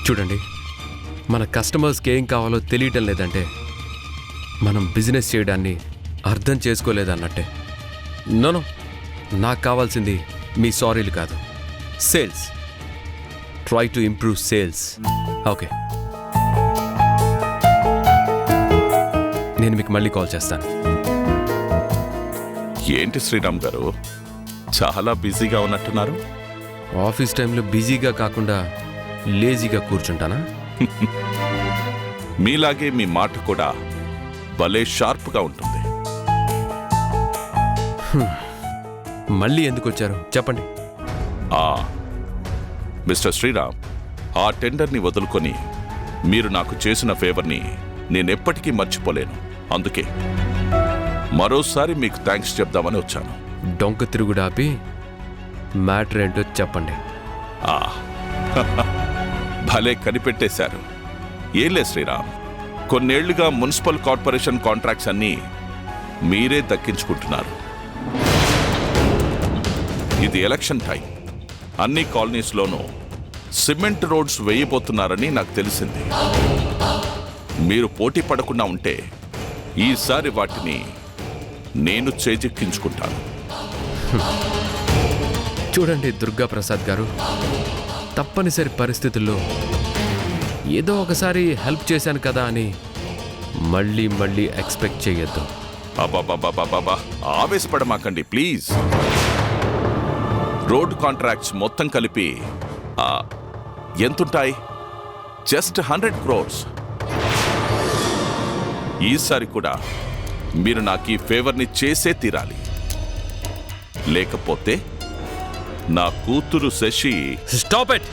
చూడండి, మన కస్టమర్స్కి ఏం కావాలో తెలియటం లేదంటే మనం బిజినెస్ చేయడాన్ని అర్థం చేసుకోలేదన్నట్టే. నో, నాకు కావాల్సింది మీ సారీలు కాదు, sales. Try to improve sales. Okay, నేను మీకు మళ్ళీ కాల్ చేస్తాను. ఏంటి శ్రీరామ్ గారు, చాలా బిజీగా ఉన్నట్టున్నారు? ఆఫీస్ టైంలో బిజీగా కాకుండా లేజీగా కూర్చుంటానా? మీలాగే మీ మాట కూడా భలే షార్ప్గా ఉంటుంది. మళ్ళీ ఎందుకు వచ్చారు చెప్పండి. మిస్టర్ శ్రీరామ్, ఆ టెండర్ని వదులుకొని మీరు నాకు చేసిన ఫేవర్ని నేనెప్పటికీ మర్చిపోలేను. అందుకే మరోసారి మీకు థ్యాంక్స్ చెప్దామని వచ్చాను. డొంక తిరుగుడు ఆపి మ్యాటర్ ఏంటో చెప్పండి. భలే కనిపెట్టేశారు. ఏంలే శ్రీరామ్, కొన్నేళ్లుగా మున్సిపల్ కార్పొరేషన్ కాంట్రాక్ట్స్ అన్నీ మీరే దక్కించుకుంటున్నారు. ఇది ఎలక్షన్ టైం. అన్ని కాలనీస్లోనూ సిమెంట్ రోడ్స్ వేయబోతున్నారని నాకు తెలిసింది. మీరు పోటీ పడకుండా ఉంటే ఈసారి వాటిని నేను చేజిక్కించుకుంటాను. చూడండి దుర్గా ప్రసాద్ గారు, తప్పనిసరి పరిస్థితుల్లో ఏదో ఒకసారి హెల్ప్ చేశాను కదా అని మళ్ళీ మళ్ళీ ఎక్స్పెక్ట్ చేయొద్దు. అబాబాబాబాబా, ఆవేశపడమాకండి ప్లీజ్. రోడ్ కాంట్రాక్ట్స్ మొత్తం కలిపి ఎంతుంటాయి? Just 100 crores. ఈసారి కూడా మీరు నాకు ఈ ఫేవర్ని చేసే తీరాలి. లేకపోతే నా కూతురు శశి. Stop it.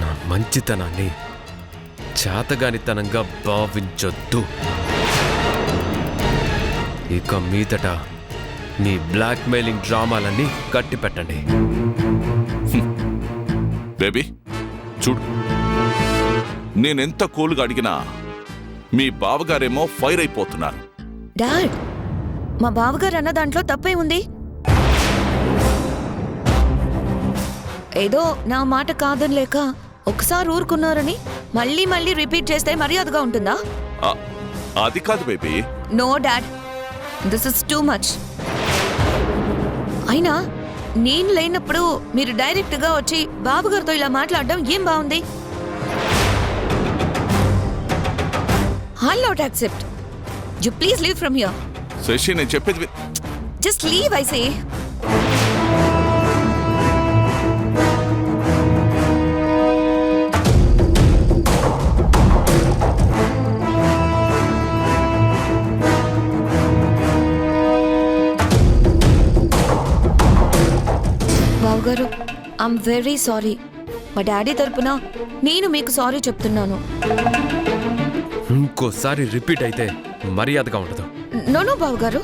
నా మంచితనాన్ని చేతగానితనంగా భావించొద్దు. ఇక మీదట మీ బ్లాక్మెయిలింగ్ డ్రామాలన్నీ కట్టి పెట్టండి. బేబీ చూడు, నేనెంత కూల్గా అడిగినా మీ బావగారేమో ఫైర్ అయిపోతున్నారు. డాడ్, మా బావగారు అన్న దాంట్లో తప్పే ఉంది. ఏదో నా మాట కాదని లేక ఒకసారి ఊరుకున్నారని మళ్ళీ మళ్ళీ రిపీట్ చేస్తే మర్యాదగా ఉంటుందా? అది కాదు baby. No dad, this is too much. అయినా నేను లేనప్పుడు మీరు డైరెక్ట్ గా వచ్చి బాబుగారితో ఇలా మాట్లాడడం ఏం బాగుంది? I'll not accept. You please leave from here. Shashi, నేను చెప్పేది Just leave, I say. బావగారు, ఐఎమ్ వెరీ సారీ. మా డాడీ తరపున నేను మీకు సారీ చెప్తున్నాను. ఇంకోసారి రిపీట్ అయితే మర్యాదగా ఉండదు. నో బావగారు,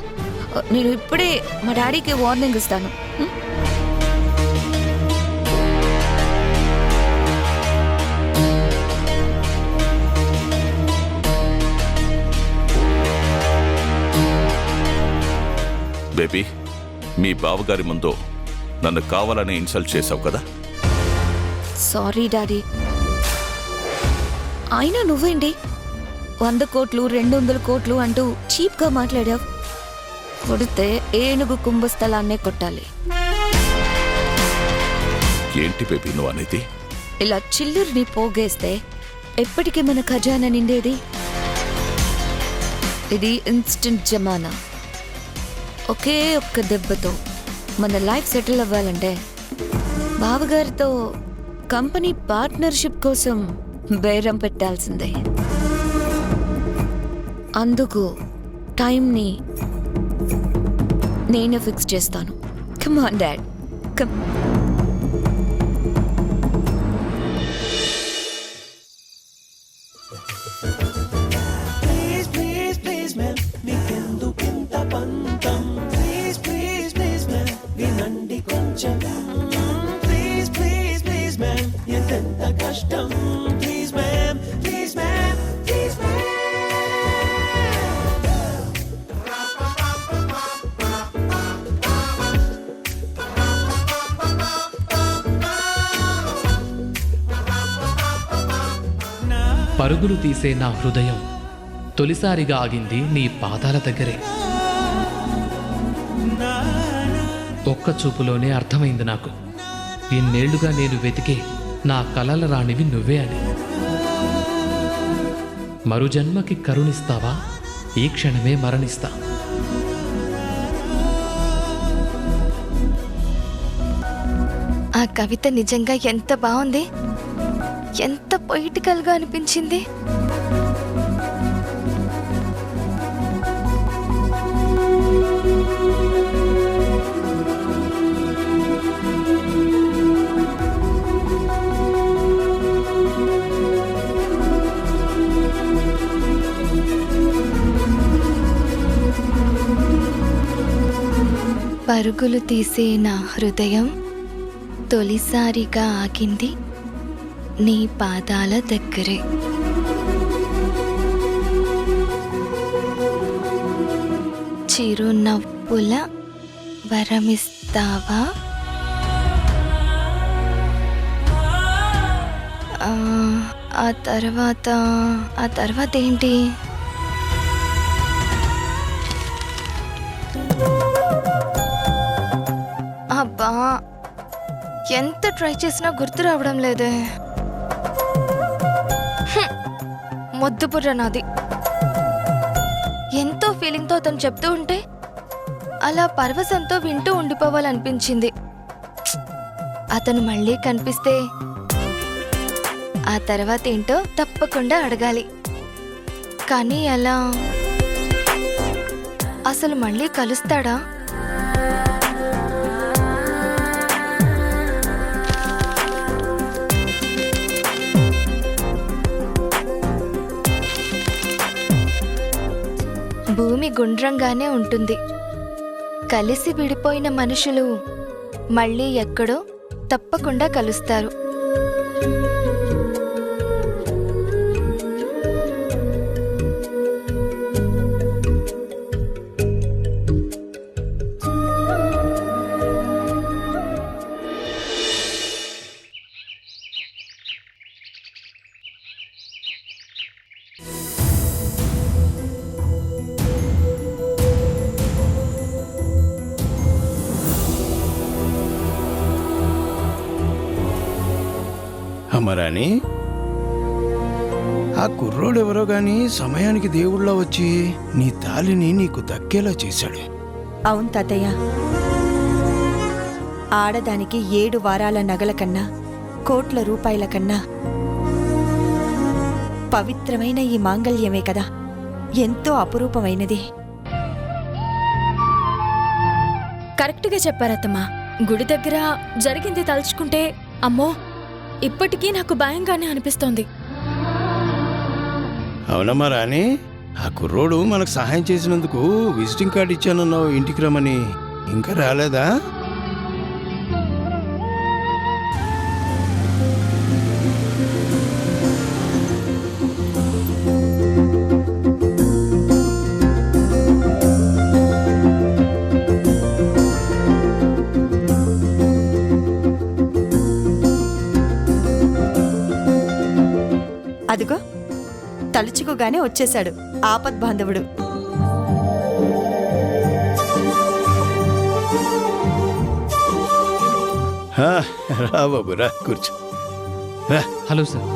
నేను ఇప్పుడే మా డాడీకి వార్నింగ్ ఇస్తాను. బేబీ, మీ బావగారి ముందు నన్ను కావాలని ఇన్సల్ట్ చేశావు కదా. Sorry daddy. అయినా నువ్వేంటి 100 కోట్లు 200 కోట్లు అంటూ చీప్గా మాట్లాడావు. కొడితే ఏనుగు కుంభస్థలాన్నే కొట్టాలి. ఏంటి బేబీ నువ్వు అనేది? ఇలా చిల్లుర్ని పోగేస్తే ఎప్పటికీ మన ఖజానా నిండేది. ఇది ఇన్స్టెంట్ జమానా. ఒకే ఒక్క దెబ్బతో మన లైఫ్ సెటిల్ అవ్వాలంటే బావగారితో కంపెనీ పార్ట్నర్షిప్ కోసం బేరం పెట్టాల్సిందే. అందుకు టైంని నేనే ఫిక్స్ చేస్తాను. Come on dad, come. పరుగులు తీసే నా హృదయం తొలిసారిగా ఆగింది నీ పాదాల దగ్గరే. ఒక్క చూపులోనే అర్థమైంది నాకు, ఇన్నేళ్లుగా నేను వెతికే నా కలల రాణివి నువ్వే అని. మరు జన్మకి కరుణిస్తావా, ఈ క్షణమే మరణిస్తా. ఆ కవిత నిజంగా ఎంత బాగుంది, ఎంత పొయిటికల్గా అనిపించింది. పరుగులు తీసే నా హృదయం తొలిసారిగా ఆగింది నీ పాదాల దగ్గరే. చిరునవ్వుల వరమిస్తావా, ఆ తర్వాత ఏంటి? అబ్బా, ఎంత ట్రై చేసినా గుర్తు రావడం లేదే. మొద్దు బుర్ర నాది. ఎంతో ఫీలింగ్తో అతను చెప్తూ ఉంటే అలా పరవశంతో వింటూ ఉండిపోవాలనిపించింది. అతను మళ్ళీ కనిపిస్తే ఆ తర్వాత ఏంటో తప్పకుండా అడగాలి. కానీ అలా అసలు మళ్ళీ కలుస్తాడా? భూమి గుండ్రంగానే ఉంటుంది. కలిసి విడిపోయిన మనుషులు మళ్ళీ ఎక్కడో తప్పకుండా కలుస్తారు. అమరాని, ఆ కుర్రోడెవరో గాని సమయానికి దేవుళ్ళ వచ్చి నీ తాలిని నీకు దక్కేలా చేశాడు. అవును తాతయ్య, ఆడదానికి 7 వారాల నగల కన్నా, కోట్ల రూపాయల కన్నా పవిత్రమైన ఈ మాంగళ్యమే కదా ఎంతో అపురూపమైనది. కరెక్ట్గా చెప్పారత్తమ్మా. గుడి దగ్గర జరిగింది తలుచుకుంటే అమ్మో, ఇప్పటికీ నాకు భయంగానే అనిపిస్తోంది. అవునమ్మా రాణి, ఆ కుర్రోడు మనకు సహాయం చేసినందుకు విజిటింగ్ కార్డు ఇచ్చానన్నావు ఇంటికి రమ్మని, ఇంకా రాలేదా? అదిగో తలుచుకోగానే వచ్చేశాడు ఆపద్బాంధవుడు. రా బాబు, రా కూర్చో. రా. హలో సార్,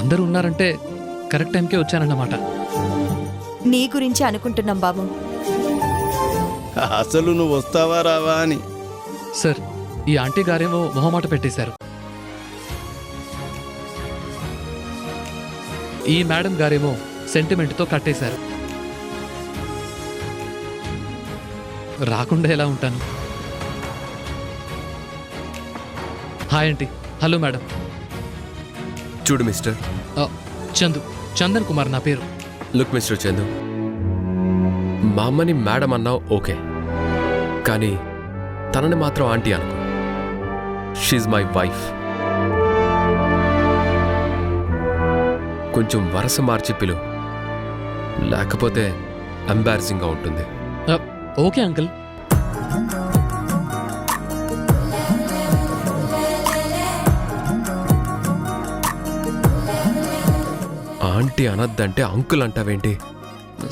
అందరూ ఉన్నారంటే కరెక్ట్ టైంకే వచ్చానన్నమాట. నీ గురించి అనుకుంటున్నాం బాబు. అసలు నువ్వు వస్తావా రావా అని. సార్, ఈ ఆంటీ గారేమో మొహమాట పెట్టేశారు. ఈ మేడం గారేమో సెంటిమెంట్తో కట్టేశారు. రాకుండా ఎలా ఉంటాను? Hi aunty. Hello madam. చూడు మిస్టర్, చందన్ కుమార్ నా పేరు. లుక్ మిస్టర్ చందు, మా అమ్మని మేడం అన్నావు ఓకే, కానీ తనని మాత్రం ఆంటీ అనుకో. She's my wife. కొంచెం వరస మార్చి పిలు, లేకపోతే ఎంబారసింగ్గా ఉంటుంది. Okay uncle. ఆంటీ అనద్దంటే అంకుల్ అంటావేంటి?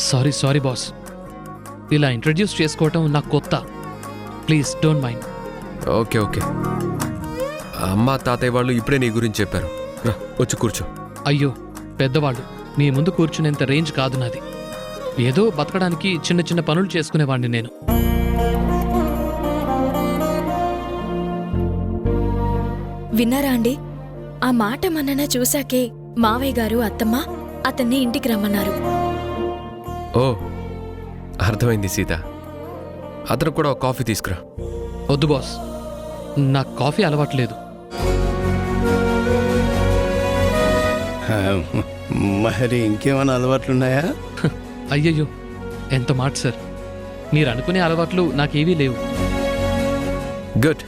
సారీ సారీ బాస్, ఇలా ఇంట్రడ్యూస్ చేసుకోవటం నాకు కొత్త. Please don't mind. Okay okay. అమ్మ తాతయ్య వాళ్ళు ఇప్పుడే నీ గురించి చెప్పారు. రా, వచ్చి కూర్చో. అయ్యో పెద్దవాళ్ళు, మీ ముందు కూర్చునేంత రేంజ్ కాదు నాది. ఏదో బతకడానికి చిన్న చిన్న పనులు చేసుకునేవాడిని నేను. విన్నారా అండి? ఆ మాట మన్నన చూశాకే మావయ్య గారు అత్తమ్మ అతన్ని ఇంటికి రమ్మన్నారు. ఓ అర్థమైంది సీత. అతను కూడా ఒక కాఫీ తీసుకురా. వద్దు బాస్, నాకు కాఫీ అలవాట్లేదు. మరి ఇంకేమైనా అలవాట్లున్నాయా? అయ్యయ్యో ఎంత మాట సార్, మీరు అనుకునే అలవాట్లు నాకేవీ లేవు. Good,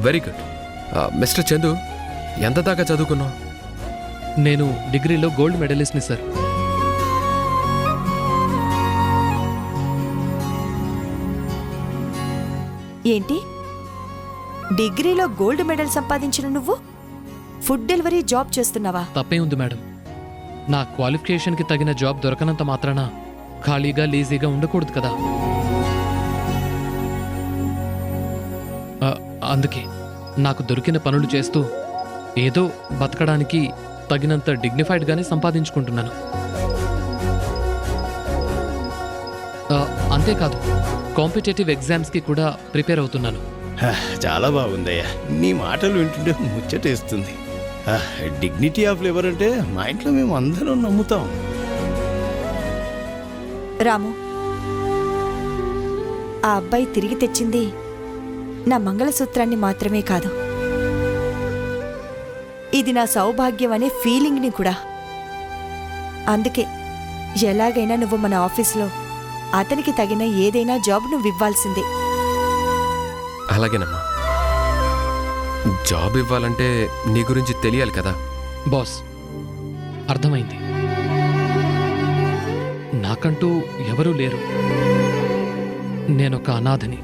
very good. Mister Chandu, ఎంత దాకా చదువుకున్నావు? నేను డిగ్రీలో గోల్డ్ మెడలిస్ట్ని సార్. ఏంటి, డిగ్రీలో గోల్డ్ మెడల్ సంపాదించిన నువ్వు ఫుడ్ డెలివరీ జాబ్ చేస్తున్నావా? తప్పే ఉంది మేడం. నా క్వాలిఫికేషన్కి తగిన జాబ్ దొరకనంత మాత్రాన ఖాళీగా లేజీగా ఉండకూడదు కదా. అందుకే నాకు దొరికిన పనులు చేస్తూ ఏదో బతకడానికి తగినంత డిగ్నిఫైడ్గానే సంపాదించుకుంటున్నాను. అంతేకాదు, కాంపిటేటివ్ ఎగ్జామ్స్కి కూడా ప్రిపేర్ అవుతున్నాను. చాలా బాగుందయ్యా, నీ మాటలు వింటుంటే ముచ్చటేస్తుంది. డిగ్నిటీ ఆఫ్ లేబర్ అంటే మా ఇంట్లో మేము అందరం నమ్ముతాం. రాము, ఆ అబ్బాయి తిరిగి తెచ్చింది నా మంగళసూత్రాన్ని మాత్రమే కాదు, ఇది నా సౌభాగ్యం అనే ఫీలింగ్ని కూడా. అందుకే ఎలాగైనా నువ్వు మన ఆఫీస్లో అతనికి తగిన ఏదైనా జాబ్ నువ్వు ఇవ్వాల్సిందే. అలాగేనమ్మా. జాబ్ ఇవ్వాలంటే నీ గురించి తెలియాలి కదా. బాస్, అర్థమైంది. నాకంటూ ఎవరూ లేరు. నేనొక అనాథని.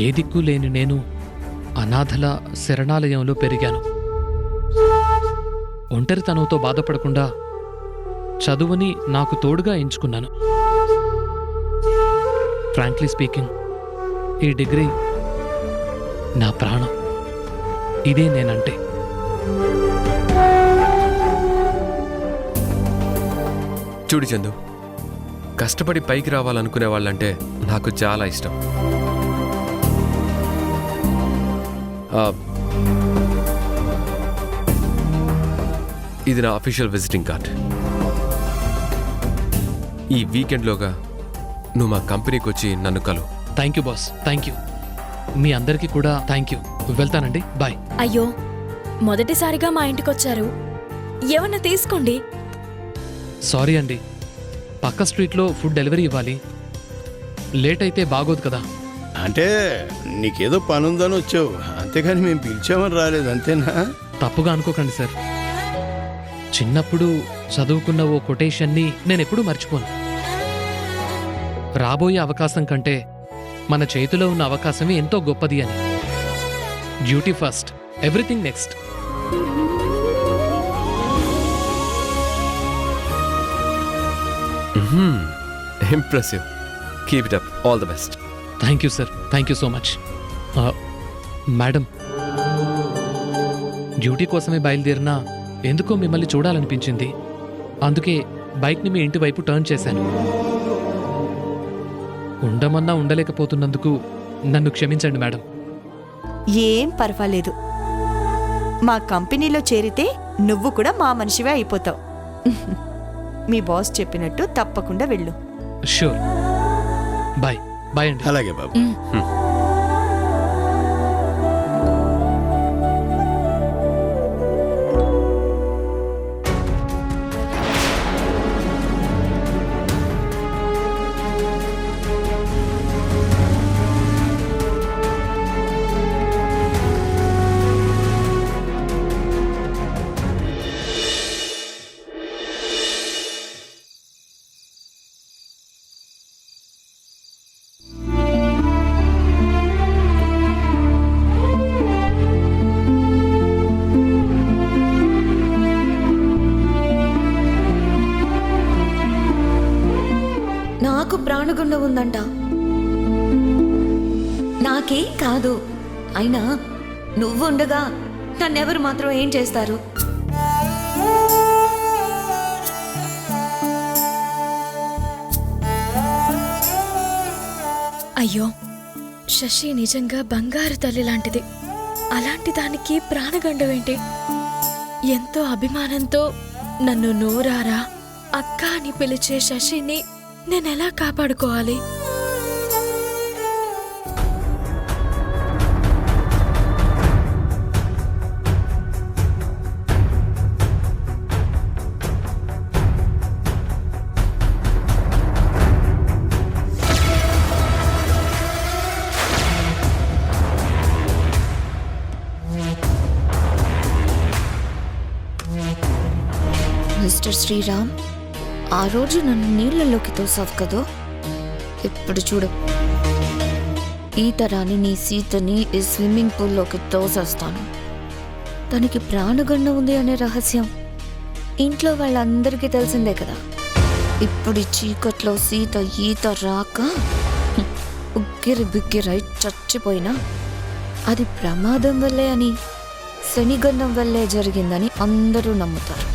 ఏ దిక్కు లేని నేను అనాథల శరణాలయంలో పెరిగాను. ఒంటరితనంతో బాధపడకుండా చదువుని నాకు తోడుగా ఎంచుకున్నాను. ఫ్రాంక్లీ స్పీకింగ్, ఈ డిగ్రీ నా ప్రాణం. ఇదే నేనంటే. చూడు చందు, కష్టపడి పైకి రావాలనుకునే వాళ్ళంటే నాకు చాలా ఇష్టం. ఇది నా అఫీషియల్ విజిటింగ్ కార్డ్. ఈ వీకెండ్లోగా నువ్వు మా కంపెనీకి వచ్చి నన్ను కలు. Thank you boss, thank you. మీ అందరికీ కూడా థ్యాంక్ యూ. వెళ్తానండి, బాయ్. అయ్యో, మొదటిసారిగా మా ఇంటికొచ్చారు, ఏమన్నా తీసుకోండి. సారీ అండి, పక్క స్ట్రీట్లో ఫుడ్ డెలివరీ ఇవ్వాలి. లేట్ అయితే బాగోదు కదా. అంటే నీకేదో పనుందని వచ్చావు, అంతేగాని మేము పిలిచామని రాలేదు, అంతేనా? తప్పుగా అనుకోకండి సార్. చిన్నప్పుడు చదువుకున్న ఓ కొటేషన్ని నేనెప్పుడూ మర్చిపోను. రాబోయే అవకాశం కంటే మన చేతిలో ఉన్న అవకాశమే ఎంతో గొప్పది అని. Duty first, everything next. Impressive. Keep it up. All the best. Thank you sir, thank you so much. Madam, duty కోసమే బయలుదేరినా ఎందుకో మిమ్మల్ని చూడాలనిపించింది. అందుకే బైక్ని మీ ఇంటి వైపు టర్న్ చేశాను. ఉండమన్నా ఉండలేకపోతున్నందుకు నన్ను క్షమించండి మేడం. ఏం పర్వాలేదు, మా కంపెనీలో చేరితే నువ్వు కూడా మా మనిషివే అయిపోతావు. మీ బాస్ చెప్పినట్టు తప్పకుండా వెళ్ళు. షూర్. బాయ్. బాయ్ అండి. అలాగే బాబు. ప్రాణగండం ఉందంట. నాకేం కాదు, అయినా నువ్వుండగా నన్నెవరు మాత్రం ఏం చేస్తారు? అయ్యో, శశి నిజంగా బంగారు తల్లి లాంటిది. అలాంటి దానికి ప్రాణగండం ఏంటి? ఎంతో అభిమానంతో నన్ను నోరారా అక్క అని పిలిచే శశిని నేనెలా కాపాడుకోవాలి? మిస్టర్ శ్రీరామ్, ఆ రోజు నన్ను నీళ్లలోకి తోసావు కదో, ఇప్పుడు చూడు, ఈతరాని నీ సీతని ఈ స్విమ్మింగ్ పూల్లోకి తోసేస్తాను. తనకి ప్రాణగండం ఉంది అనే రహస్యం ఇంట్లో వాళ్ళందరికీ తెలిసిందే కదా. ఇప్పుడు చీకట్లో సీత ఈత రాక ఉక్కిరి బిక్కిరై చచ్చిపోయినా అది ప్రమాదం వల్లే అని, శనిగండం వల్లే జరిగిందని అందరూ నమ్ముతారు.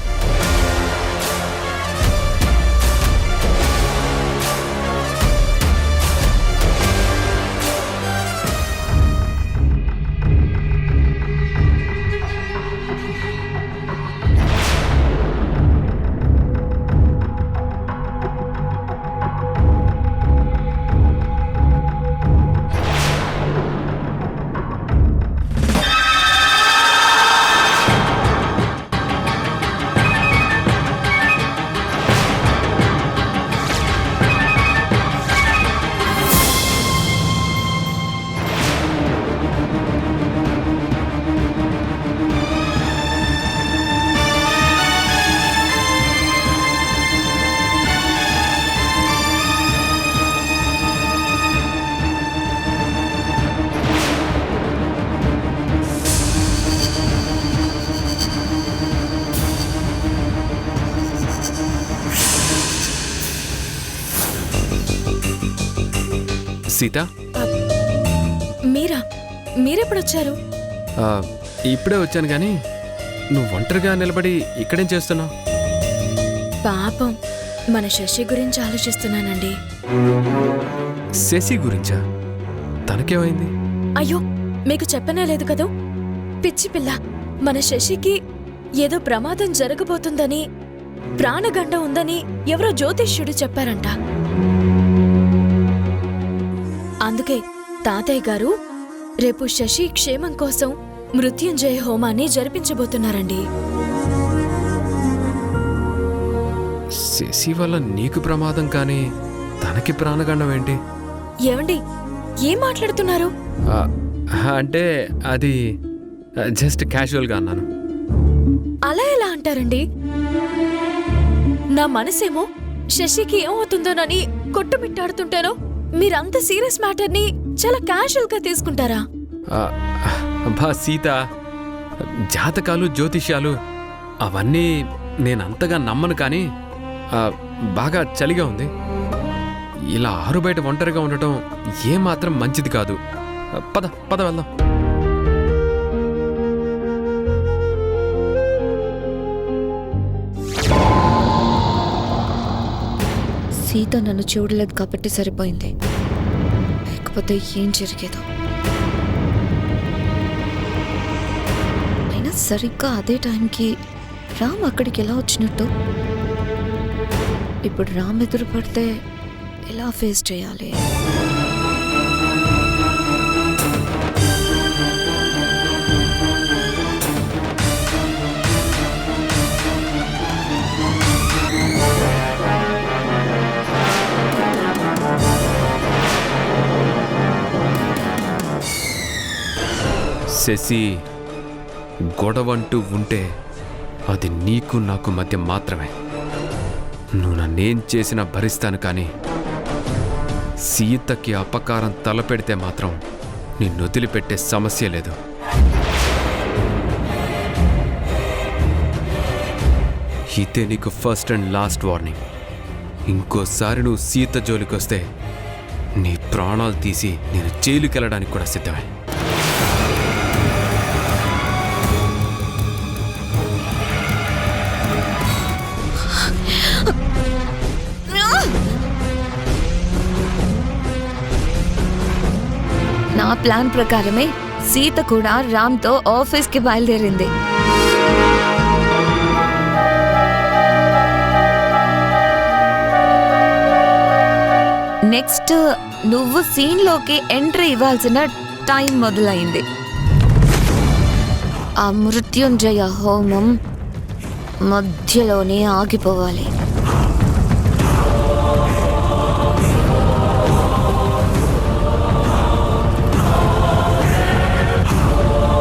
సీత, మీరెప్పుడొచ్చారు? ఇప్పుడే వచ్చాను కానీ నువ్వు ఒంటరిగా నిలబడి ఇక్కడేం చేస్తున్నావు? పాపం, మన శశి గురించి ఆలోచిస్తున్నానండి. శశి గురించా? తనకేమైంది? అయ్యో, మీకు చెప్పనే లేదు కదూ. పిచ్చి పిల్ల, మన శశికి ఏదో ప్రమాదం జరగబోతుందని, ప్రాణగండం ఉందని ఎవరో జ్యోతిష్యుడు చెప్పారంట. అందుకే తాతయ్య గారు రేపు శశి క్షేమం కోసం మృత్యుంజయ హోమాన్ని జరిపించబోతున్నారండి. శశి వల్ల నీకు ప్రమాదం కానీ తనకి ప్రాణగండం ఏంటి? ఏమండి, ఏం మాట్లాడుతున్నారు? అంటే అది జస్ట్ క్యాజువల్గా అన్నాను. అలా ఎలా అంటారండి? నా మనసేమో శశికి ఏమవుతుందోనని కొట్టుమిట్టాడుతుంటానో మీరంత సీరియస్ మ్యాటర్ని చాలా క్యాజువల్ గా తీసుకుంటారా? బా సీత, జాతకాలు జ్యోతిష్యాలు అవన్నీ నేనంతగా నమ్మను, కానీ బాగా చలిగా ఉంది. ఇలా ఆరు బయట ఒంటరిగా ఉండటం ఏమాత్రం మంచిది కాదు. పద పద వెళ్దాం. సీత నన్ను చూడలేదు కాబట్టి సరిపోయింది, లేకపోతే ఏం జరిగేదో. అయినా సరిగ్గా అదే టైంకి రామ్ అక్కడికి ఎలా వచ్చినట్టు? ఇప్పుడు రామ్ ఎదురు పడితే ఎలా ఫేస్ చేయాలి? శశి, గొడవంటూ ఉంటే అది నీకు నాకు మధ్య మాత్రమే. నువ్వు నన్నేం చేసినా భరిస్తాను, కానీ సీతకి అపకారం తలపెడితే మాత్రం నిన్ను వదిలిపెట్టే సమస్య లేదు. ఇదే నీకు ఫస్ట్ అండ్ లాస్ట్ వార్నింగ్. ఇంకోసారి నువ్వు సీత జోలికొస్తే నీ ప్రాణాలు తీసి నేను జైలుకి వెళ్ళడానికి కూడా సిద్ధమే. నా ప్లాన్ ప్రకారమే సీత కూడా రామ్తో ఆఫీస్కి బయలుదేరింది. నెక్స్ట్ నువ్వు సీన్లోకి ఎంట్రీ ఇవ్వాల్సిన టైం మొదలైంది. ఆ మృత్యుంజయ హోమం మధ్యలోనే ఆగిపోవాలి.